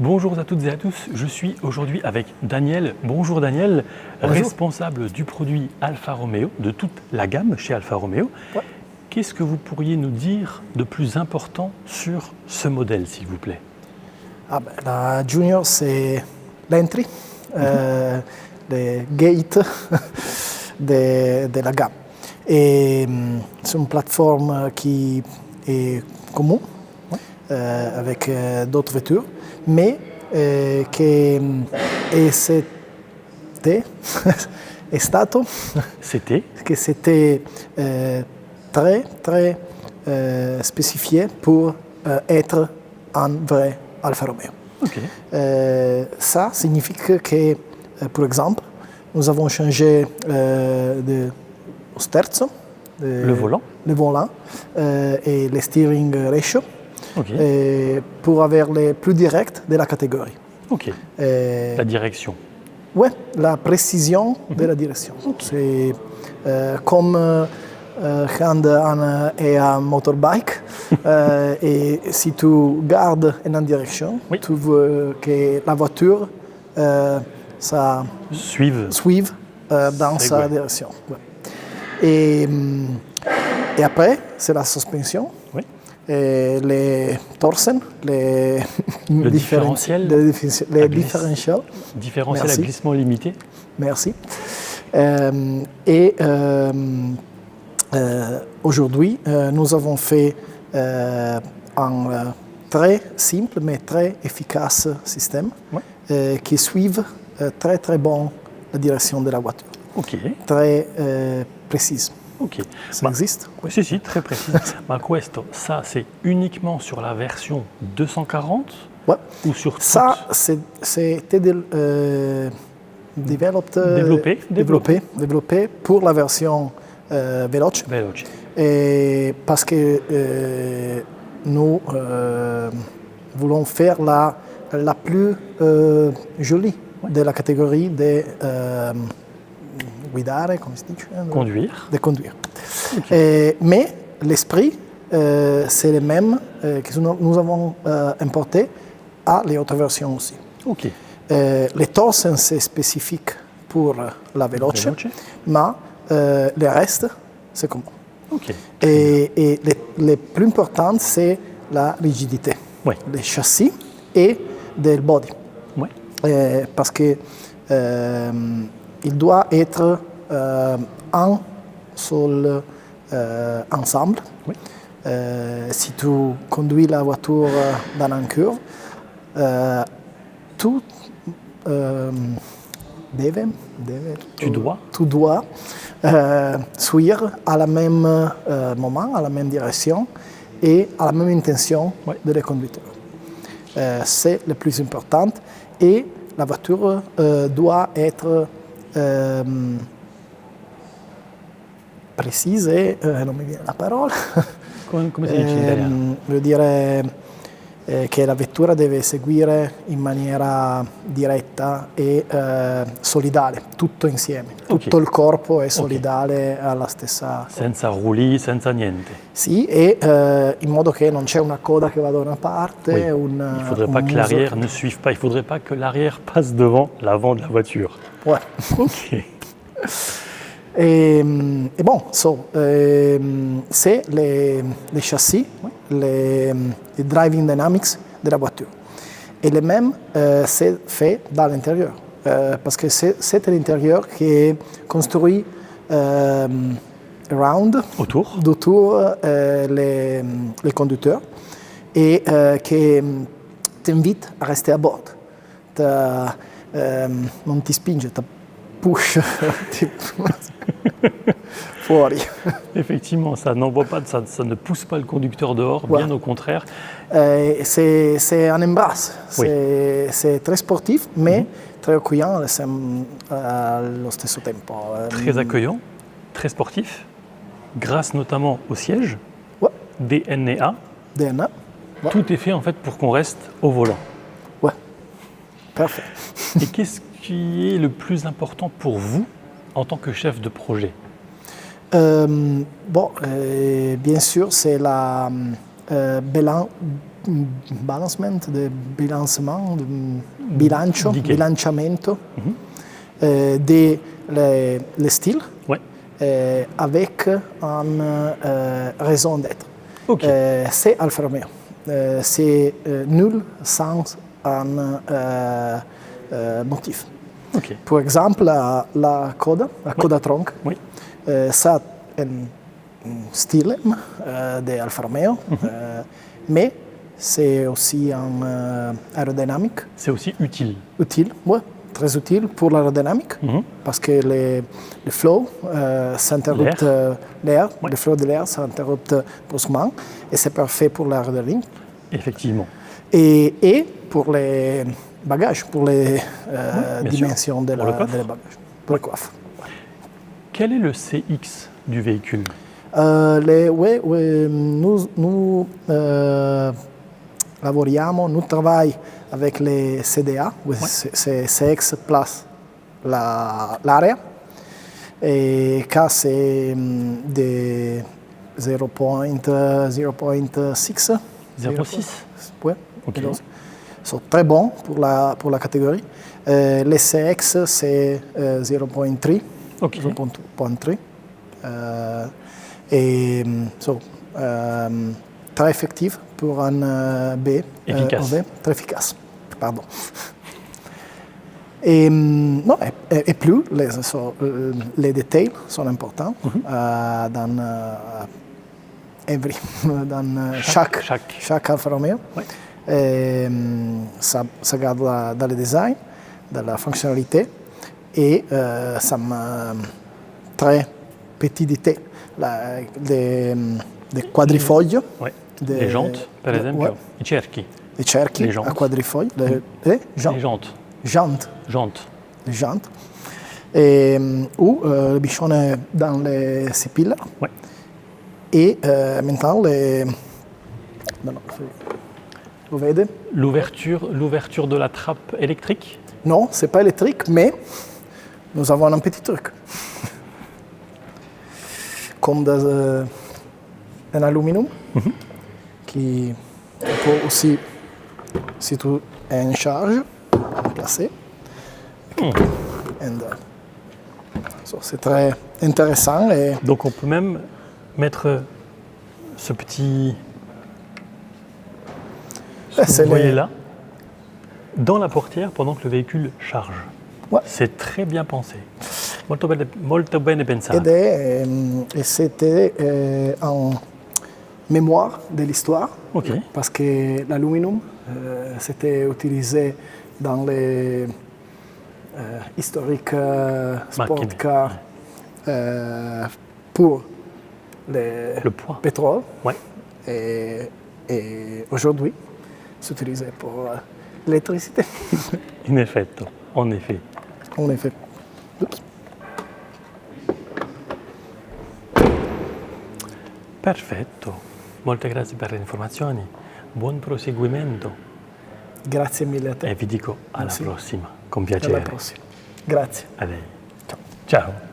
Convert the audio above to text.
Bonjour à toutes et à tous, je suis aujourd'hui avec Daniel. Bonjour Daniel, Bonjour. responsable du produit Alfa Romeo, de toute la gamme chez Alfa Romeo. Ouais. Qu'est-ce que vous pourriez nous dire de plus important sur ce modèle, s'il vous plaît? La Junior, c'est l'entrée, le gate de la gamme. Et c'est une plateforme qui est commune avec d'autres voitures, mais che è stato che c'était très spécifié pour être un vrai Alfa Romeo. Okay. Ça signifie que, par exemple, nous avons changé de sterzo, Le volant et le steering ratio pour avoir les plus directs de la catégorie. Ok. La direction. Oui, la précision de la direction. C'est comme quand on est en motorbike et si tu gardes en direction, tu veux que la voiture suive dans sa direction. Ouais. Et après, c'est la suspension. Oui. Et les torsen, les différentiel. Les différentiels. Différentiel à glissement limité. Merci. Aujourd'hui, nous avons fait un très simple mais très efficace système qui suit très bon la direction de la voiture. Très précise. Ça existe? Oui, si, très précis. Ma questo, ça c'est uniquement sur la version 240 ou sur toute... Ça, c'était développé pour la version veloce. Et parce que nous voulons faire la plus jolie de la catégorie de guidare, come si dice? Conduire. De conduire. Mais l'esprit, c'est le même que nous avons importé à les autres versions aussi. Les torsen, c'est spécifique pour la veloce, mais le reste, c'est commun. Et le plus important, c'est la rigidité des châssis et du body. Parce que il doit être un seul ensemble. Si tu conduis la voiture dans une curve, tu dois suivre à la même moment, à la même direction et à la même intention de le conducteur. C'est le plus important et la voiture doit être précise et non mi viene la parola. Come si dice in italiano? Vuol dire che la vettura deve seguire in maniera diretta e solidale, tutto insieme. Tutto il corpo è solidale alla stessa... Senza rulli, senza niente. Sì, e in modo che non c'è una coda che va da una parte. Il ne faudrait pas que l'arrière ne suive pas, il ne faudrait pas que l'arrière passe devant l'avant de la voiture. Ouais. Et bon, c'est les châssis, les driving dynamics de la voiture. Et le même, c'est fait dans l'intérieur. Parce que c'est l'intérieur qui est construit autour les conducteurs et qui t'invite à rester à bord. Non ti spinge, ti push fuori. Effectivement, ça n'envoie pas, ça ne pousse pas le conducteur dehors, bien au contraire. C'est un embrasse, c'est très sportif, mais très accueillant allo stesso tempo. Très accueillant, très sportif, grâce notamment au siège, DNA. Tout est fait en fait pour qu'on reste au volant. Parfait. Et qu'est-ce qui est le plus important pour vous en tant que chef de projet? Bien sûr, c'est la bilanciamento des styles avec une raison d'être. C'est Alfa Romeo. C'est nul sans un motif. Par exemple, la coda tronc, ça a un style d'Alfa Romeo, mais c'est aussi en aérodynamique. C'est aussi utile. Utile, oui, très utile pour l'aérodynamique, parce que le flow s'interrompt, le flow de l'air s'interrompt brusquement, et c'est parfait pour l'aérodynamique. Effectivement. Et pour les bagages, pour les dimensions de les bagages, pour le coffre. Quel est le CX du véhicule? Nous travaillons avec les CDA, c'est CX plus l'area, et quand c'est de 0.6. 0.6. Oui, sont très bons pour la catégorie. Les CX, c'est 0.3. 0.3. Et très effectif pour un B. Efficace. Très efficace. Pardon. Et plus, les détails sont importants dans chaque Alfa Romeo. Ça garde dans le design, dans la fonctionnalité, et ça m'a très petit détail. Des quadrifoglio. Les jantes, per esempio. I cerchi. I cerchi a quadrifoglio. Les jantes. Les jantes. Et, ou le bichon dans les sipilles. Et maintenant, vous voyez L'ouverture de la trappe électrique? Non, ce n'est pas électrique, mais nous avons un petit truc. Comme un aluminium qui peut aussi, si tu es en charge, placer. C'est très intéressant. Donc on peut même mettre ce petit... vous voyez là, dans la portière pendant que le véhicule charge. C'est très bien pensé. Molto bene pensato. Et c'était en mémoire de l'histoire, parce que l'aluminium c'était utilisé dans les historiques sport cars pour le pétrole. Et aujourd'hui, c'est utilisé pour l'électricité. In effetto, en effet. En effet. Perfetto, molte grazie per le informazioni, buon proseguimento. Grazie mille a te. E vi dico alla prossima, con piacere. Alla prossima. Grazie. A lei. Ciao. Ciao.